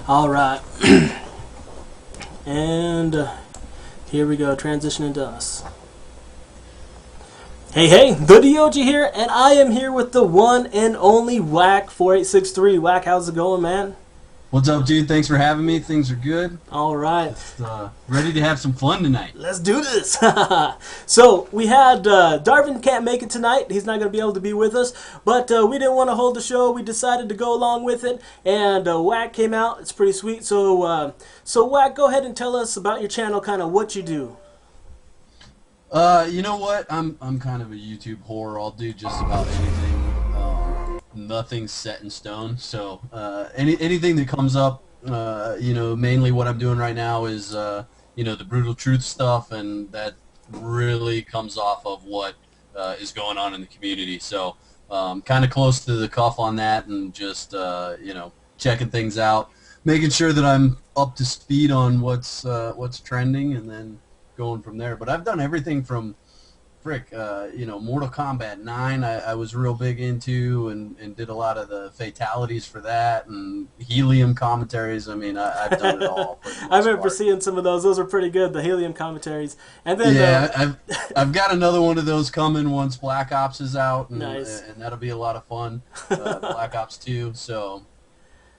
All right. And here we go, transitioning to us. Hey, TheDeoge here, and I am here with the one and only Wak4863. Wak, how's it going, man? What's up, dude? Thanks for having me. Things are good. All right. Just ready to have some fun tonight. Let's do this. So we had Darvin can't make it tonight. He's not going to be able to be with us, but we didn't want to hold the show. We decided to go along with it, and Wak came out. It's pretty sweet. So Wak, go ahead and tell us about your channel, kind of what you do. You know what? I'm kind of a YouTube whore. I'll do just about anything. Nothing's set in stone. So anything that comes up, you know, mainly what I'm doing right now is you know, the brutal truth stuff, and that really comes off of what is going on in the community. So kind of close to the cuff on that, and just you know, checking things out, making sure that I'm up to speed on what's trending, and then going from there. But I've done everything from you know, Mortal Kombat 9 I was real big into, and did a lot of the fatalities for that, and helium commentaries. I mean, I've done it all. I remember seeing some of those. Those were pretty good, the helium commentaries. And then yeah, I've got another one of those coming once Black Ops is out, and, nice. And that'll be a lot of fun. Black Ops 2. So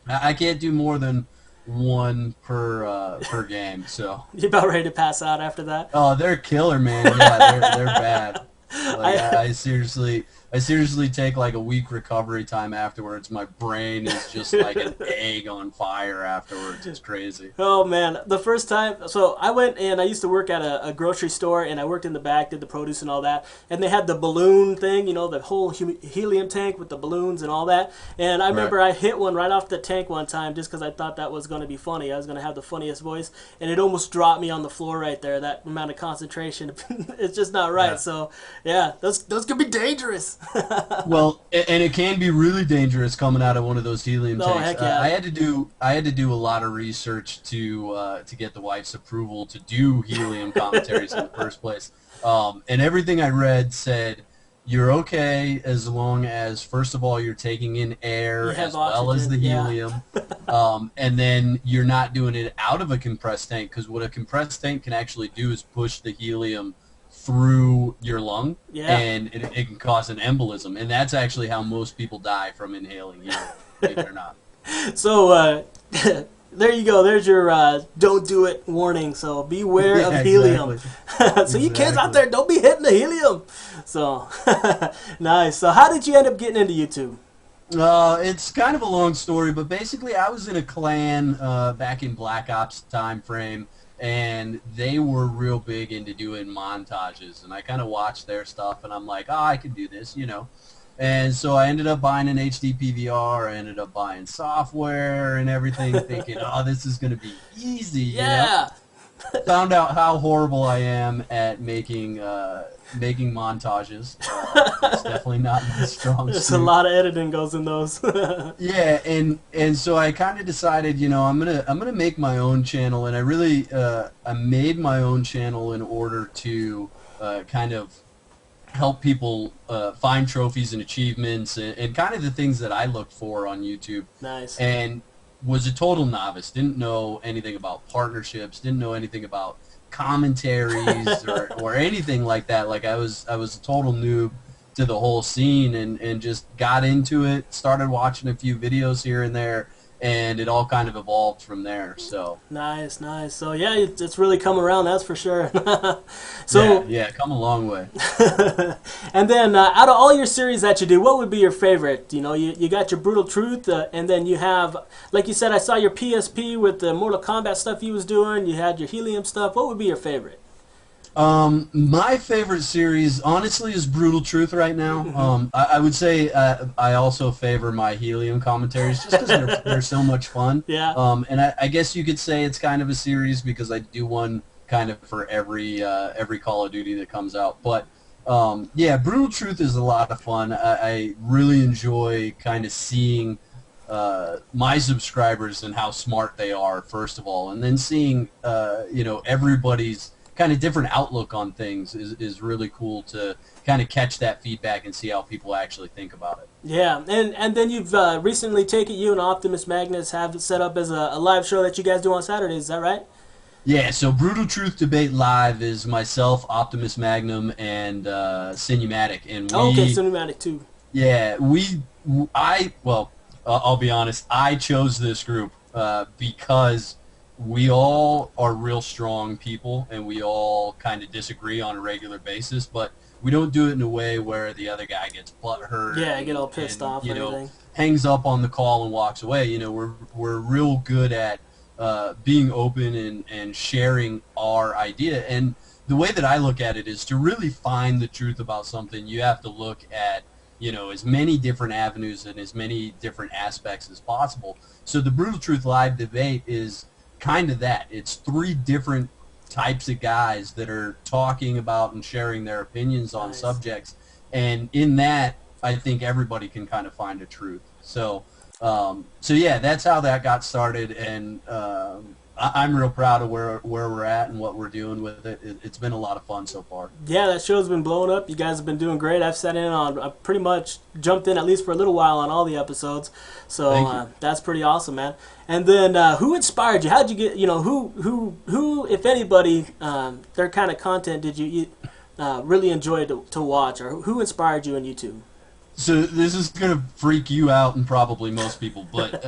I can't do more than one per game. So You're about ready to pass out after that? oh, they're killer, man. Yeah, they're bad. Like, I seriously take like a week recovery time afterwards. My brain is just like an egg on fire afterwards. It's crazy. Oh man, the first time, so I went and I used to work at a grocery store, and I worked in the back, did the produce and all that, and they had the balloon thing, you know, the whole helium tank with the balloons and all that, and I remember I hit one right off the tank one time just because I thought that was going to be funny. I was going to have the funniest voice, and it almost dropped me on the floor right there. That amount of concentration, it's just not right. Yeah. So yeah, those could be dangerous. Well, and it can be really dangerous coming out of one of those helium Oh, tanks. heck yeah. I had to do a lot of research to get the wife's approval to do helium commentaries in the first place. And everything I read said you're okay as long as, first of all, you're taking in air as well as the helium, and then you're not doing it out of a compressed tank, because what a compressed tank can actually do is push the helium through your lung, and it can cause an embolism, and that's actually how most people die from inhaling helium, believe it or not. So there you go. There's your don't do it warning. So beware of helium. Exactly. So you kids out there, don't be hitting the helium. So nice. So how did you end up getting into YouTube? It's kind of a long story, but basically I was in a clan back in Black Ops time frame, and they were real big into doing montages, and I kind of watched their stuff, and I'm like, oh, I can do this, you know. And so I ended up buying an HD PVR, I ended up buying software and everything, thinking, oh, this is going to be easy, you know? Found out how horrible I am at making montages. It's definitely not my strong suit. There's a lot of editing goes in those. Yeah, and so I kind of decided, you know, I'm gonna make my own channel, and I really I made my own channel in order to kind of help people find trophies and achievements, and kind of the things that I look for on YouTube. Nice. And was a total novice, didn't know anything about partnerships, didn't know anything about commentaries or anything like that. Like I was a total noob to the whole scene, and just got into it, started watching a few videos here and there, and it all kind of evolved from there. So nice. So yeah, it's really come around, that's for sure. So yeah, come a long way. And then out of all your series that you do, what would be your favorite? You know, you got your Brutal Truth, and then you have, like you said, I saw your PSP with the Mortal Kombat stuff you was doing. You had your helium stuff. What would be your favorite? My favorite series, honestly, is Brutal Truth right now. I would say I also favor my helium commentaries, just because they're so much fun. Yeah. And I guess you could say it's kind of a series, because I do one kind of for every Call of Duty that comes out. But yeah, Brutal Truth is a lot of fun. I really enjoy kind of seeing my subscribers and how smart they are, first of all, and then seeing you know, everybody's kind of different outlook on things is really cool to kind of catch that feedback and see how people actually think about it. Yeah, and then you've recently taken you and Optimus Magnus have it set up as a live show that you guys do on Saturdays. Is that right? Yeah, so Brutal Truth Debate Live is myself, Optimus Magnum, and Cinumatic, and we. Oh, okay, Cinematic too. Yeah, I'll be honest, I chose this group because we all are real strong people, and we all kind of disagree on a regular basis, but we don't do it in a way where the other guy gets butthurt. Yeah, I get all pissed off you or know, anything. hangs up on the call and walks away. You know, we're real good at being open and sharing our idea. And the way that I look at it is to really find the truth about something, you have to look at, you know, as many different avenues and as many different aspects as possible. So the Brutal Truth Live debate is kind of that. It's three different types of guys that are talking about and sharing their opinions on subjects. And in that, I think everybody can kind of find a truth. So yeah, that's how that got started, and I'm real proud of where we're at and what we're doing with it. It's been a lot of fun so far. Yeah, that show's been blowing up. You guys have been doing great. I've sat in on, I pretty much jumped in at least for a little while on all the episodes. So that's pretty awesome, man. And then who inspired you? How'd you get, you know, who if anybody, their kind of content did you really enjoy to watch, or who inspired you in YouTube? So this is going to freak you out and probably most people, but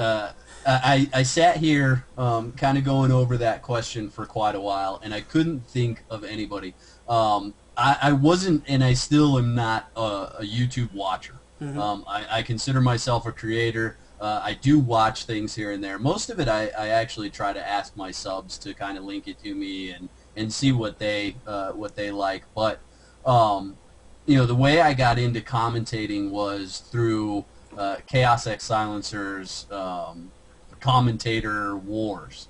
I sat here kind of going over that question for quite a while, and I couldn't think of anybody. I wasn't, and I still am not a YouTube watcher. Mm-hmm. I consider myself a creator. I do watch things here and there. Most of it I actually try to ask my subs to kind of link it to me and see what they like. But you know, the way I got into commentating was through Chaos X Silencer's commentator wars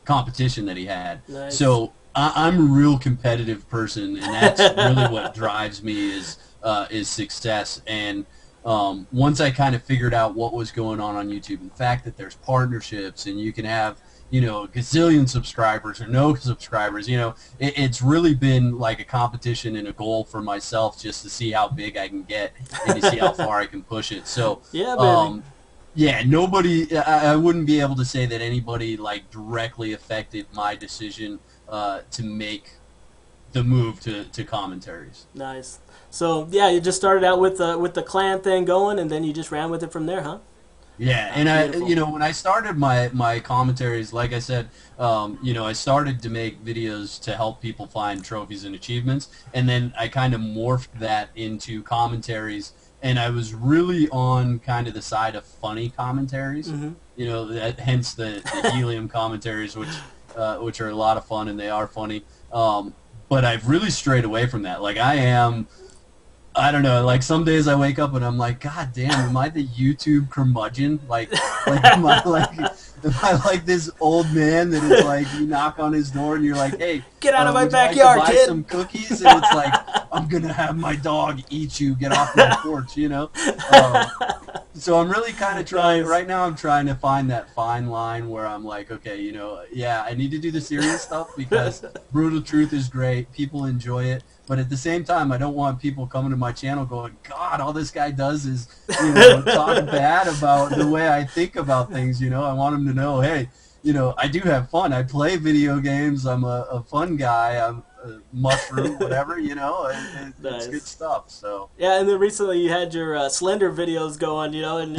competition that he had. Nice. So I'm a real competitive person, and that's really what drives me is success. And once I kind of figured out what was going on YouTube, and the fact that there's partnerships and you can have, you know, a gazillion subscribers or no subscribers, you know, it's really been like a competition and a goal for myself just to see how big I can get and to see how far I can push it. So yeah, baby. Yeah, nobody, I wouldn't be able to say that anybody like directly affected my decision to make the move to commentaries. Nice. So yeah, you just started out with the clan thing going, and then you just ran with it from there, huh? Yeah, and you know, when I started my commentaries, like I said, you know, I started to make videos to help people find trophies and achievements, and then I kind of morphed that into commentaries, and I was really on kind of the side of funny commentaries. Mm-hmm. You know, hence the helium commentaries, which are a lot of fun, and they are funny. But I've really strayed away from that. Like I don't know, like some days I wake up and I'm like, God damn, am I the YouTube curmudgeon? Like am I like this old man that is like, you knock on his door and you're like, hey, get out of my backyard, buy kid. some cookies, and it's like, I'm gonna have my dog eat you, get off my porch, you know? So I'm really kind of trying, right now I'm trying to find that fine line where I'm like, okay, you know, yeah, I need to do the serious stuff because Brutal Truth is great, people enjoy it, but at the same time, I don't want people coming to my channel going, God, all this guy does is, you know, talk bad about the way I think about things, you know? I want him to know, hey, you know, I do have fun. I play video games. I'm a fun guy. I'm a mushroom, whatever, you know? It's good stuff, so. Yeah, and then recently you had your Slender videos going, you know, and...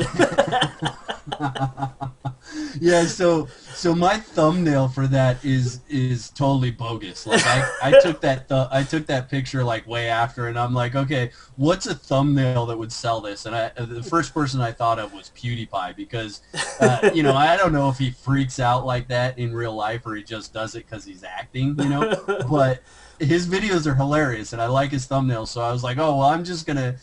Yeah, so my thumbnail for that is totally bogus. Like I took that picture like way after, and I'm like, okay, what's a thumbnail that would sell this? And the first person I thought of was PewDiePie because you know, I don't know if he freaks out like that in real life or he just does it because he's acting, you know, but his videos are hilarious and I like his thumbnails, so I was like, oh well, I'm just gonna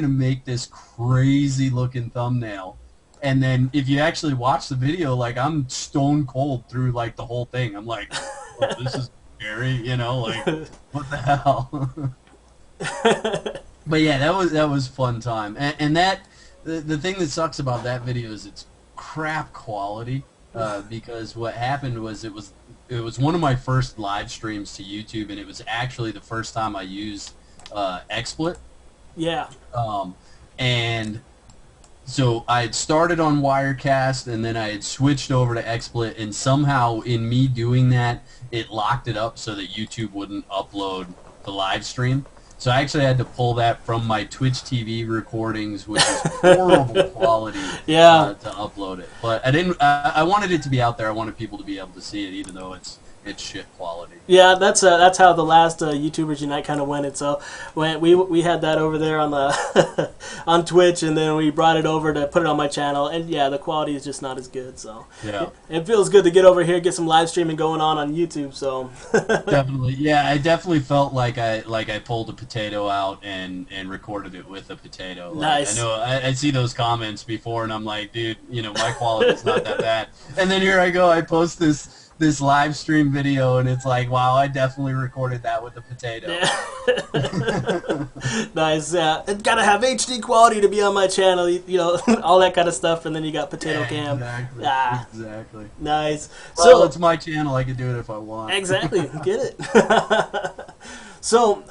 make this crazy looking thumbnail. And then if you actually watch the video, like I'm stone cold through like the whole thing. I'm like, oh, this is scary, you know, like what the hell? But yeah, that was fun time. And that the thing that sucks about that video is it's crap quality. because what happened was it was one of my first live streams to YouTube, and it was actually the first time I used XSplit. Yeah. And so I had started on Wirecast, and then I had switched over to XSplit, and somehow in me doing that, it locked it up so that YouTube wouldn't upload the live stream. So I actually had to pull that from my Twitch TV recordings, which is horrible quality, Yeah. to upload it. But I didn't. I wanted it to be out there. I wanted people to be able to see it, even though it's shit quality. Yeah, that's how the last YouTubers Unite kind of went. It so when we had that over there on the on Twitch, and then we brought it over to put it on my channel, and yeah, the quality is just not as good. So Yeah. it feels good to get over here, get some live streaming going on YouTube. So Definitely, yeah. I definitely felt like I pulled a potato out and recorded it with a potato. Like, Nice. I know I see those comments before, and I'm like, dude, my quality's not that bad. And then here I go, I post this live stream video, and it's like, wow, I definitely recorded that with a potato. Yeah. Nice. Yeah, it's gotta have HD quality to be on my channel. All that kind of stuff, and then you got potato cam. Exactly. Ah, Exactly. nice. Well, it's my channel. I can do it if I want. Exactly. Get it. So,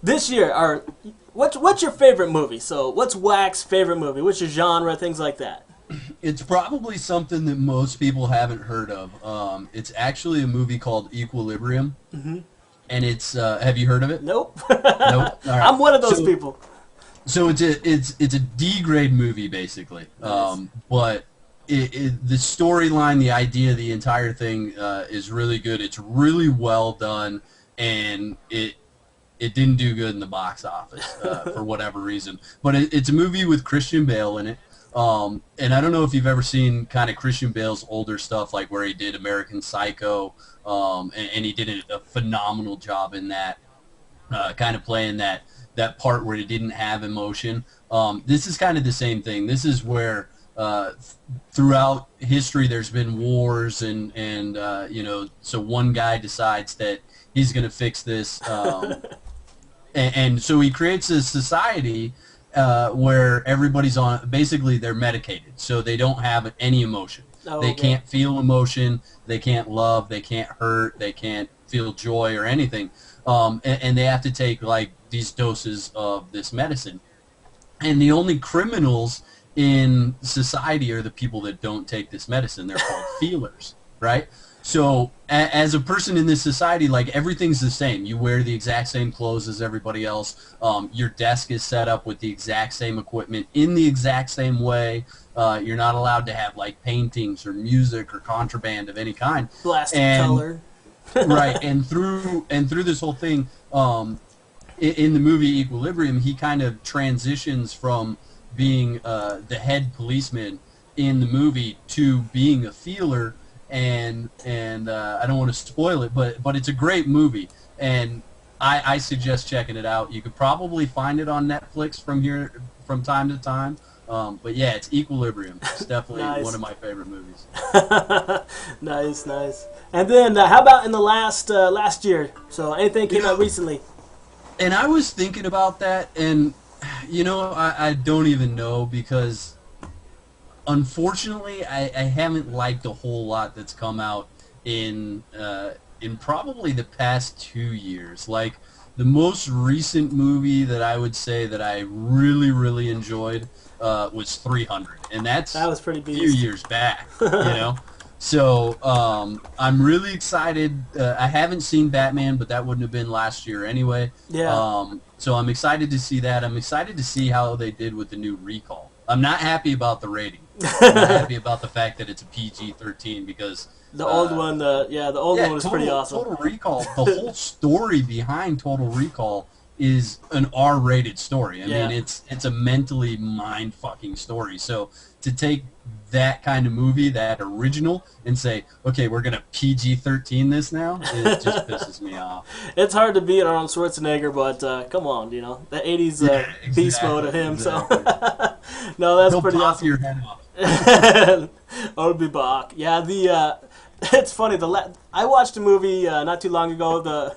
this year, what's your favorite movie? So, what's Wack's favorite movie? What's your genre? Things like that. It's probably something that most people haven't heard of. It's actually a movie called Equilibrium, and it's. Have you heard of it? Nope. Nope. All right. I'm one of those people. So it's a D grade movie basically, Nice. but the storyline, the idea, the entire thing is really good. It's really well done, and it didn't do good in the box office for whatever reason. But it's a movie with Christian Bale in it. And I don't know if you've ever seen kind of Christian Bale's older stuff, like where he did American Psycho, and he did a phenomenal job in that, kind of playing that part where he didn't have emotion. This is kind of the same thing. This is where throughout history there's been wars, and so one guy decides that he's going to fix this, and so he creates a society where everybody's basically they're medicated, so they don't have any emotion. Oh, they okay. can't feel emotion, they can't love, they can't hurt, they can't feel joy or anything, and they have to take like these doses of this medicine. And the only criminals in society are the people that don't take this medicine. They're called feelers, right? So as a person in this society, like everything's the same. You wear the exact same clothes as everybody else. Your desk is set up with the exact same equipment in the exact same way. You're not allowed to have like paintings or music or contraband of any kind. Plastic color. Right, and through this whole thing, in the movie Equilibrium, he kind of transitions from being the head policeman in the movie to being a feeler. And I don't want to spoil it, but it's a great movie, and I suggest checking it out. You could probably find it on Netflix from time to time, but yeah, it's Equilibrium. It's definitely Nice. one of my favorite movies. Nice. And then how about in the last year? So anything came out recently? And I was thinking about that, and I don't even know, because unfortunately, I haven't liked a whole lot that's come out in probably the past 2 years. Like, the most recent movie that I would say that I really, really enjoyed was 300, and that was pretty a few beast. years back, So I'm really excited. I haven't seen Batman, but that wouldn't have been last year anyway. Yeah. So I'm excited to see that. I'm excited to see how they did with the new Recall. I'm not happy about the rating. I'm not happy about the fact that it's a PG-13, because The old one, the old one was pretty awesome. Total Recall, the whole story behind Total Recall is an R-rated story. I mean, it's a mentally mind-fucking story. So to take that kind of movie, that original, and say, okay, we're gonna PG-13 this now, it just pisses me off. It's hard to beat Arnold Schwarzenegger, but come on, the 80s beast mode of him. Exactly. So no, that's He'll pretty pop awesome. your head off. Or be Bach. Yeah, it's funny. I watched a movie not too long ago.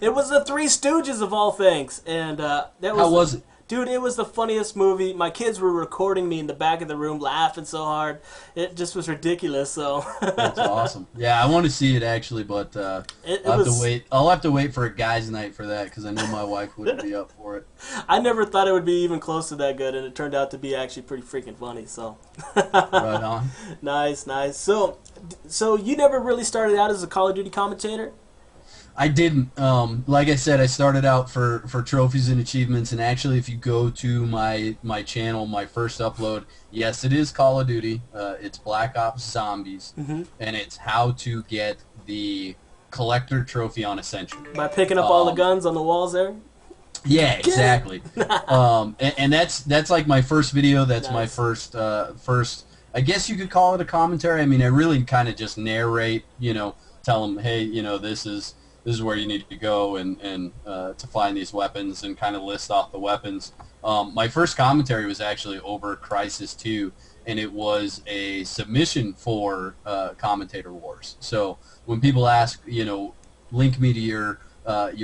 It was the Three Stooges of all things, and that was. How was it? Dude, it was the funniest movie. My kids were recording me in the back of the room laughing so hard. It just was ridiculous, so. That's awesome. Yeah, I want to see it actually, but I'll have to wait. I'll have to wait for a guys' night for that because I know my wife wouldn't be up for it. I never thought it would be even close to that good, and it turned out to be actually pretty freaking funny, so. Right on. Nice, nice. So you never really started out as a Call of Duty commentator? I didn't. Like I said, I started out for trophies and achievements, and actually, if you go to my channel, my first upload, yes, it is Call of Duty. It's Black Ops Zombies, and it's how to get the collector trophy on Ascension. By picking up all the guns on the walls there? Yeah, exactly. And that's like my first video. That's Nice. my first. I guess you could call it a commentary. I mean, I really kind of just narrate. Tell them, hey, this is where you need to go and to find these weapons and kind of list off the weapons. My first commentary was actually over Crisis 2, and it was a submission for Commentator Wars. So when people ask, link me to your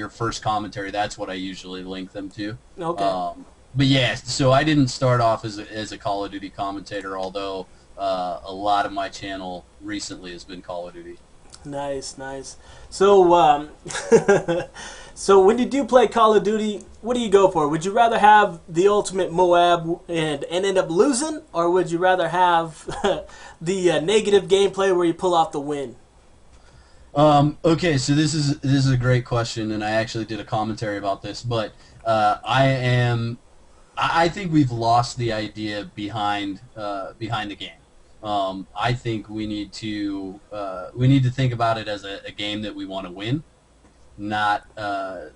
first commentary, that's what I usually link them to. Okay. But yeah, so I didn't start off as a Call of Duty commentator, although a lot of my channel recently has been Call of Duty. Nice, nice. So, so when you do play Call of Duty, what do you go for? Would you rather have the ultimate Moab and end up losing, or would you rather have the negative gameplay where you pull off the win? Okay, so this is a great question, and I actually did a commentary about this, but I think we've lost the idea behind the game. I think we need to think about it as a game that we want to win, not a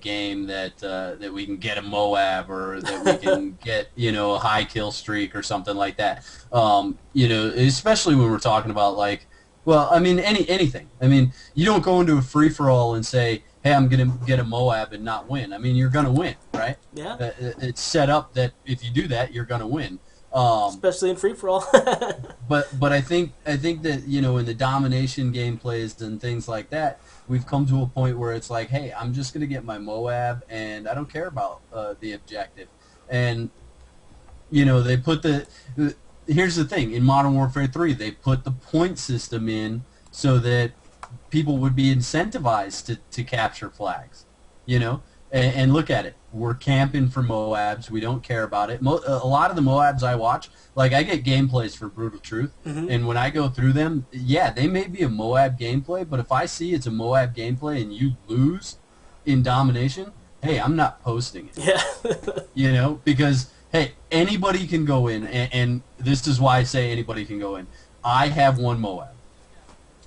game that we can get a Moab or that we can get a high kill streak or something like that. Especially when we're talking about anything. I mean, you don't go into a free for all and say, hey, I'm gonna get a Moab and not win. I mean, you're gonna win, right? Yeah. It's set up that if you do that, you're gonna win. Especially in free for all. but I think that in the domination gameplays and things like that, we've come to a point where it's like, hey, I'm just gonna get my Moab and I don't care about the objective. And they put here's the thing, in Modern Warfare 3 they put the point system in so that people would be incentivized to capture flags. And look at it. We're camping for Moabs. We don't care about it. A lot of the Moabs I watch, like I get gameplays for Brutal Truth, and when I go through them, yeah, they may be a Moab gameplay, but if I see it's a Moab gameplay and you lose in domination, hey, I'm not posting it. Yeah. Because, hey, anybody can go in, and this is why I say anybody can go in. I have one Moab.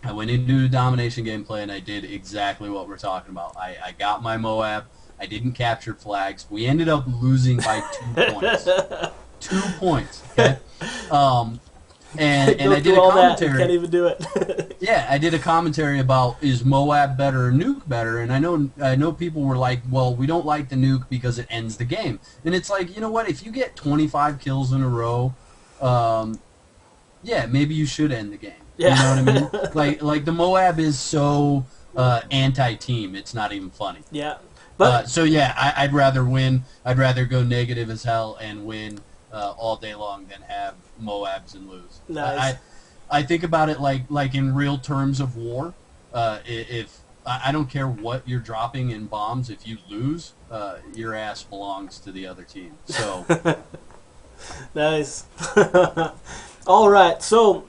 I went into a domination gameplay and I did exactly what we're talking about. I got my Moab. I didn't capture flags. We ended up losing by 2 points. 2 points. Okay. And I did a commentary. Can't even do it. Yeah, I did a commentary about is Moab better or Nuke better, and I know people were like, well, we don't like the Nuke because it ends the game. And it's like, you know what? If you get 25 kills in a row, yeah, maybe you should end the game. Yeah. You know what I mean? Like the Moab is so anti-team, it's not even funny. Yeah. But so yeah, I'd rather win. I'd rather go negative as hell and win all day long than have Moabs and lose. Nice. I think about it like in real terms of war. If I don't care what you're dropping in bombs, if you lose, your ass belongs to the other team. So nice. All right. So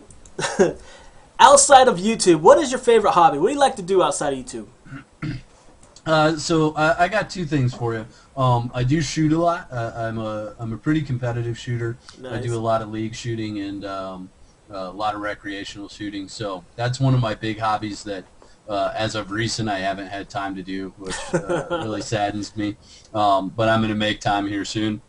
outside of YouTube, what is your favorite hobby? What do you like to do outside of YouTube? So I got two things for you. I do shoot a lot. I'm a pretty competitive shooter. Nice. I do a lot of league shooting and a lot of recreational shooting. So that's one of my big hobbies that, as of recent, I haven't had time to do, which really saddens me. But I'm going to make time here soon.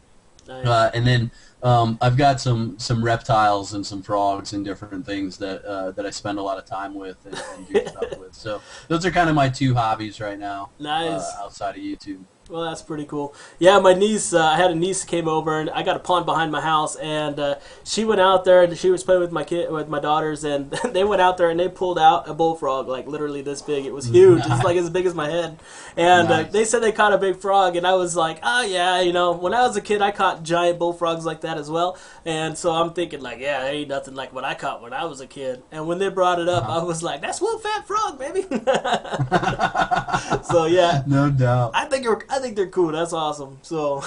Nice. And then I've got some reptiles and some frogs and different things that I spend a lot of time with and do stuff with. So those are kind of my two hobbies right now. Nice. Outside of YouTube. Well, that's pretty cool. Yeah, my niece, I had a niece that came over, and I got a pond behind my house, and she went out there, and she was playing with my daughters, and they went out there, and they pulled out a bullfrog, like literally this big. It was huge. It was like as big as my head. And Nice. they said they caught a big frog, and I was like, oh yeah, when I was a kid, I caught giant bullfrogs like that as well. And so I'm thinking like, yeah, there ain't nothing like what I caught when I was a kid. And when they brought it up, I was like, that's one fat frog, baby. So yeah. No doubt. I think they're cool. That's awesome. So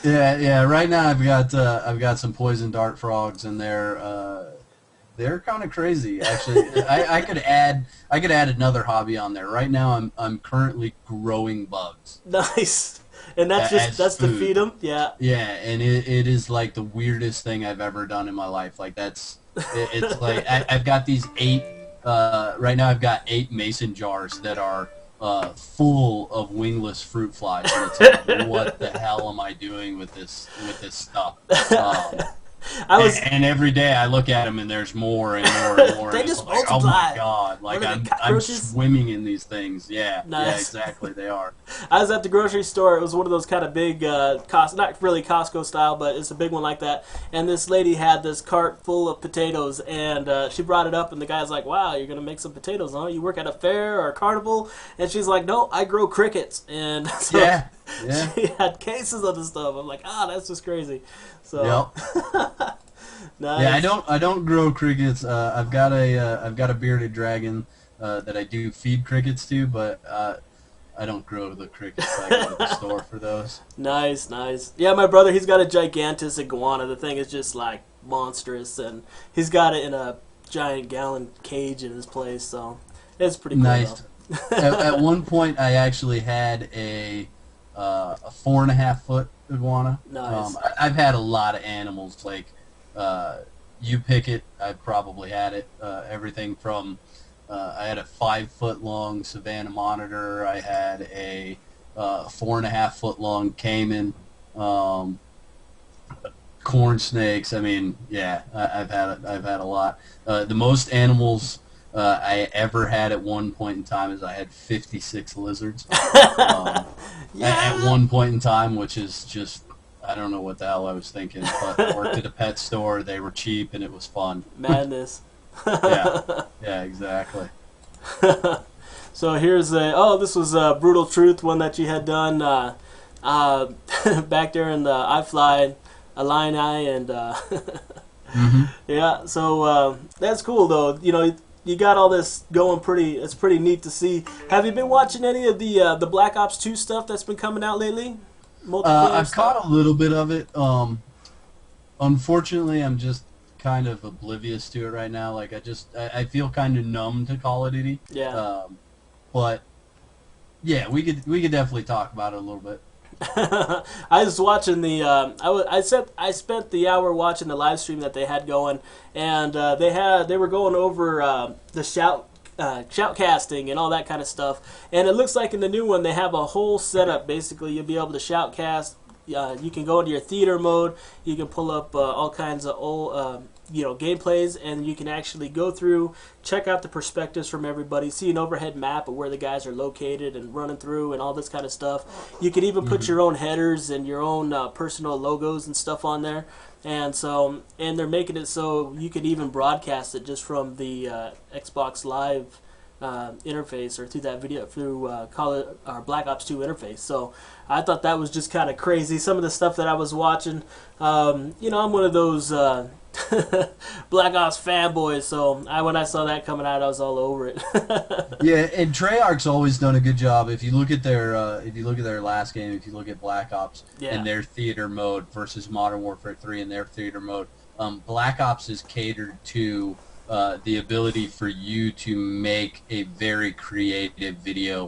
Yeah. Right now I've got some poison dart frogs, and they're kind of crazy. Actually, I could add another hobby on there. Right now I'm currently growing bugs. nice. And that's to feed them. Yeah. Yeah, and it is like the weirdest thing I've ever done in my life. Like it's like I've got these 8. Right now I've got 8 mason jars that are full of wingless fruit flies. And it's like, what the hell am I doing with this stuff? And every day I look at them, and there's more and more and more. They and just it's like, multiply. oh my god! Like I'm swimming in these things. Yeah, Nice. Yeah, exactly. They are. I was at the grocery store. It was one of those kind of big, not really Costco style, but it's a big one like that. And this lady had this cart full of potatoes, and she brought it up, and the guy's like, wow, you're going to make some potatoes, huh? You work at a fair or a carnival? And she's like, no, I grow crickets. And so Yeah. she had cases of the stuff. I'm like, that's just crazy. So, Yep. nice. Yeah, I don't grow crickets. I've got a bearded dragon that I do feed crickets to, but I don't grow the crickets. I go to the store for those. Nice. Yeah, my brother, he's got a gigantic iguana. The thing is just like monstrous, and he's got it in a giant gallon cage in his place, so it's pretty cool. Nice. At one point, I actually had a 4.5-foot iguana. Nice. I've had a lot of animals. Like you pick it, I've probably had it. Everything from I had a 5-foot long Savannah monitor. I had a 4.5-foot long caiman. Corn snakes. I mean, yeah, I've had a lot. The most animals I ever had at one point in time is I had 56 lizards. At one point in time, which is just, I don't know what the hell I was thinking, but I worked at a pet store. They were cheap, and it was fun. Madness. Yeah, exactly. So here's this was Brutal Truth, one that you had done back there in the iFly Illini, and yeah, so that's cool though. You got all this going it's pretty neat to see. Have you been watching any of the Black Ops 2 stuff that's been coming out lately? I've caught a little bit of it. Unfortunately, I'm just kind of oblivious to it right now. Like I feel kind of numb to Call of Duty. Yeah. But yeah, we could definitely talk about it a little bit. I was watching the. I spent the hour watching the live stream that they had going, and they were going over the shoutcasting and all that kind of stuff. And it looks like in the new one they have a whole setup. Basically, you'll be able to shoutcast. You can go into your theater mode. You can pull up all kinds of old gameplays, and you can actually go through, check out the perspectives from everybody, see an overhead map of where the guys are located and running through and all this kind of stuff. You can even put your own headers and your own personal logos and stuff on there. And they're making it so you can even broadcast it just from the Xbox Live interface, or through that video, through Black Ops 2 interface. So I thought that was just kind of crazy. Some of the stuff that I was watching, I'm one of those Black Ops fanboys, so when I saw that coming out, I was all over it. Yeah, and Treyarch's always done a good job. If you look at their last game, if you look at Black Ops and their theater mode versus Modern Warfare 3 and their theater mode, Black Ops is catered to the ability for you to make a very creative video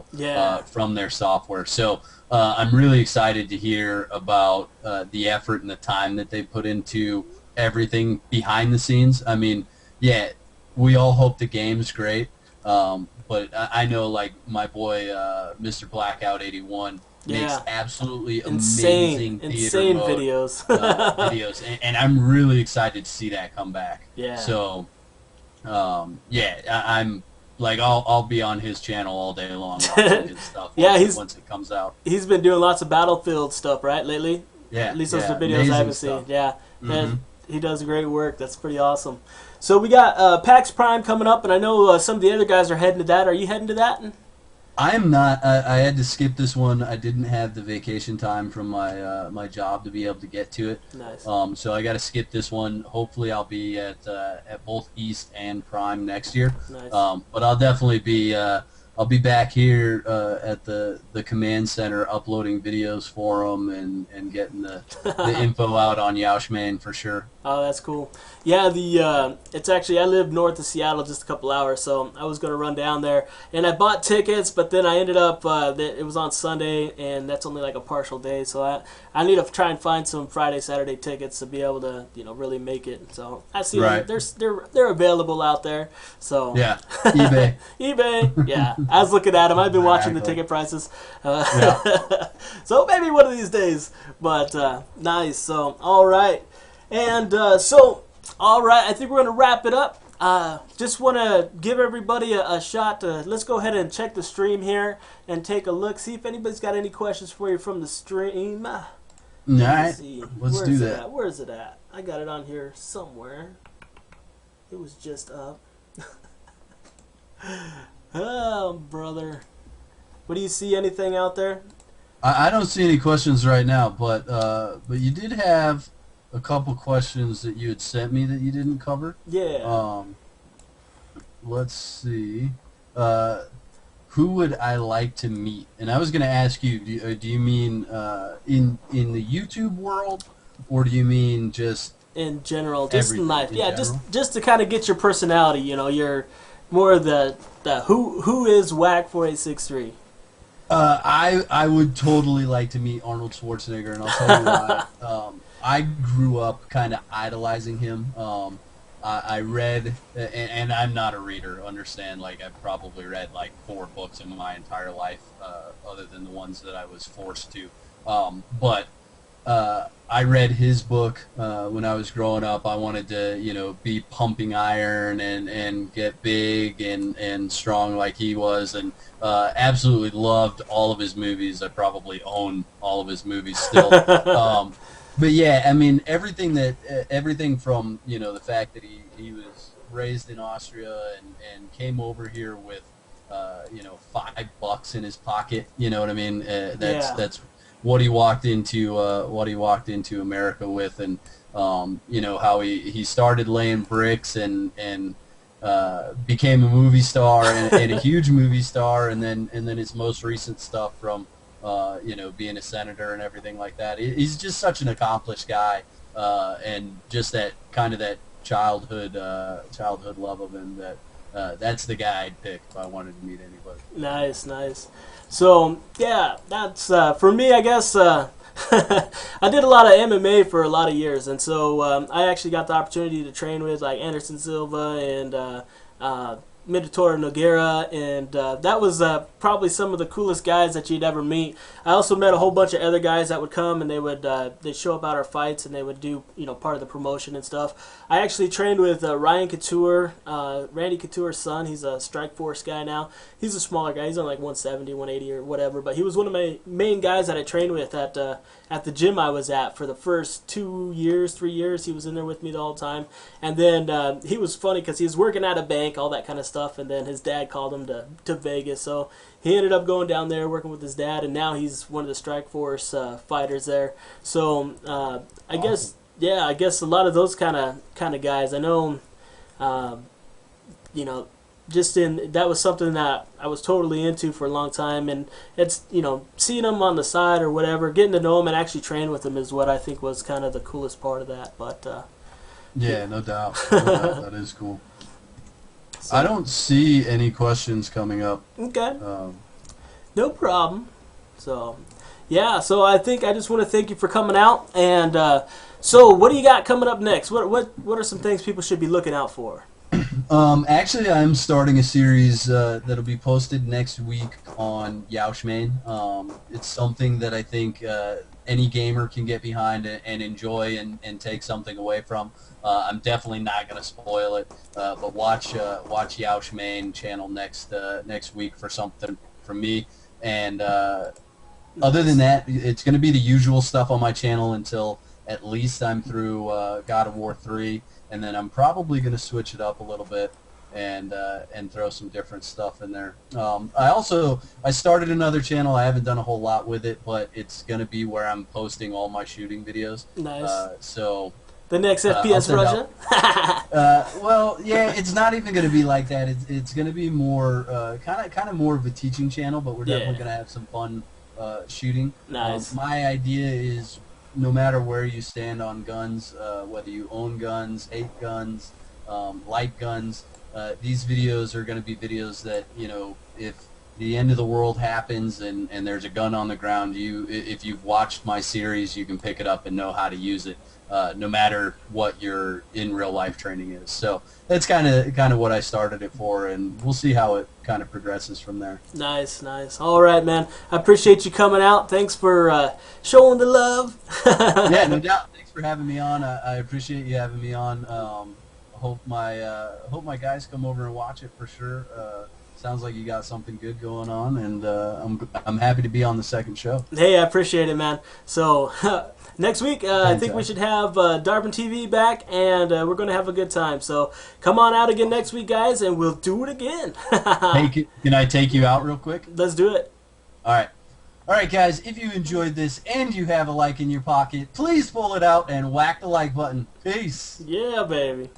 from their software. So I'm really excited to hear about the effort and the time that they put into everything behind the scenes. I mean, yeah, we all hope the game's great, but I know, like, my boy Mr. Blackout81 makes absolutely amazing insane mode, videos. and I'm really excited to see that come back. Yeah. So, I'm like I'll be on his channel all day long watching his stuff Yeah, once it comes out. he's been doing lots of Battlefield stuff, right, lately? At Yeah, least those are yeah, the videos I amazing haven't seen. stuff. Yeah, Hmm. he does great work. That's pretty awesome. So we got PAX Prime coming up, and I know some of the other guys are heading to that. Are you heading to that? I am not. I had to skip this one. I didn't have the vacation time from my job to be able to get to it. Nice. So I got to skip this one. Hopefully, I'll be at both East and Prime next year. Nice. But I'll definitely be. I'll be back here at the command center uploading videos for them and getting the info out on Yaushman for sure. Oh, that's cool. Yeah, it's actually, I live north of Seattle, just a couple hours, so I was going to run down there, and I bought tickets, but then I ended up, it was on Sunday, and that's only like a partial day, so I need to try and find some Friday, Saturday tickets to be able to, really make it. So I see Right. they're available out there. So Yeah, eBay. eBay, yeah. I was looking at them. I've been watching the Exactly. ticket prices. Yeah. So maybe one of these days. But nice. So all right, and all right. I think we're gonna wrap it up. Just want to give everybody a shot to, let's go ahead and check the stream here and take a look. See if anybody's got any questions for you from the stream. All right, let's do that. Where is it at? I got it on here somewhere. It was just up. Oh, brother. What do you see? Anything out there? I don't see any questions right now, but you did have a couple questions that you had sent me that you didn't cover. Yeah. Let's see. Who would I like to meet? And I was going to ask you, do you mean in the YouTube world, or do you mean just In general, just in everything life. in Yeah, general? just to kind of get your personality. You're more the who is Wak4863. I would totally like to meet Arnold Schwarzenegger, and I'll tell you why. I grew up kind of idolizing him. I read, and I'm not a reader, understand, like I've probably read like 4 books in my entire life, other than the ones that I was forced to. But I read his book when I was growing up. I wanted to, be pumping iron and get big and strong like he was, and absolutely loved all of his movies. I probably own all of his movies still. But yeah, I mean everything from the fact that he was raised in Austria and came over here with $5 in his pocket. You know what I mean? That's what he walked into America with, and how he started laying bricks and became a movie star and a huge movie star, and then his most recent stuff from being a senator and everything like that. He's just such an accomplished guy, and just that childhood love of him that's the guy I'd pick if I wanted to meet anybody. Nice. So yeah, that's for me. I guess I did a lot of MMA for a lot of years, and so I actually got the opportunity to train with like Anderson Silva and Minotaur Nogueira, and that was probably some of the coolest guys that you'd ever meet. I also met a whole bunch of other guys that would come, and they'd show up at our fights, and they would do part of the promotion and stuff. I actually trained with Ryan Couture, Randy Couture's son. He's a Strikeforce guy now. He's a smaller guy. He's on like 170, 180 or whatever, but he was one of my main guys that I trained with at the gym I was at for the first 3 years. He was in there with me the whole time, and then he was funny because he was working at a bank, all that kind of stuff, and then his dad called him to Vegas, so he ended up going down there working with his dad, and now he's one of the Strikeforce fighters there. So I guess a lot of those kind of guys. I know, that was something that I was totally into for a long time, and it's seeing them on the side or whatever, getting to know them and actually train with them is what I think was kind of the coolest part of that. But yeah, no doubt. That is cool. So, I don't see any questions coming up. Okay. No problem. So, yeah. So I think I just want to thank you for coming out. And so, what do you got coming up next? What are some things people should be looking out for? Actually, I'm starting a series that'll be posted next week on Yaushman. It's something that I think any gamer can get behind and enjoy and take something away from. I'm definitely not going to spoil it, but watch Yaush Main channel next week for something from me. And other than that, it's going to be the usual stuff on my channel until at least I'm through God of War 3, and then I'm probably going to switch it up a little bit and throw some different stuff in there. I started another channel. I haven't done a whole lot with it, but it's going to be where I'm posting all my shooting videos. Nice. So the next FPS version? well, yeah, it's not even going to be like that. It's going to be more kind of more of a teaching channel, but we're definitely going to have some fun shooting. Nice. My idea is no matter where you stand on guns, whether you own guns, hate guns, like guns, these videos are going to be videos that, you know, if the end of the world happens and there's a gun on the ground, if you've watched my series, you can pick it up and know how to use it, no matter what your in real life training is. So that's kind of what I started it for, and we'll see how it kind of progresses from there. Nice, nice. All right, man. I appreciate you coming out. Thanks for showing the love. Yeah, no doubt. Thanks for having me on. I appreciate you having me on. Hope my guys come over and watch it for sure. Sounds like you got something good going on, and I'm happy to be on the second show. Hey, I appreciate it, man. So next week, I think we should have Darwin TV back, and we're going to have a good time. So come on out again next week, guys, and we'll do it again. Hey, can I take you out real quick? Let's do it. All right. All right, guys, if you enjoyed this and you have a like in your pocket, please pull it out and whack the like button. Peace. Yeah, baby.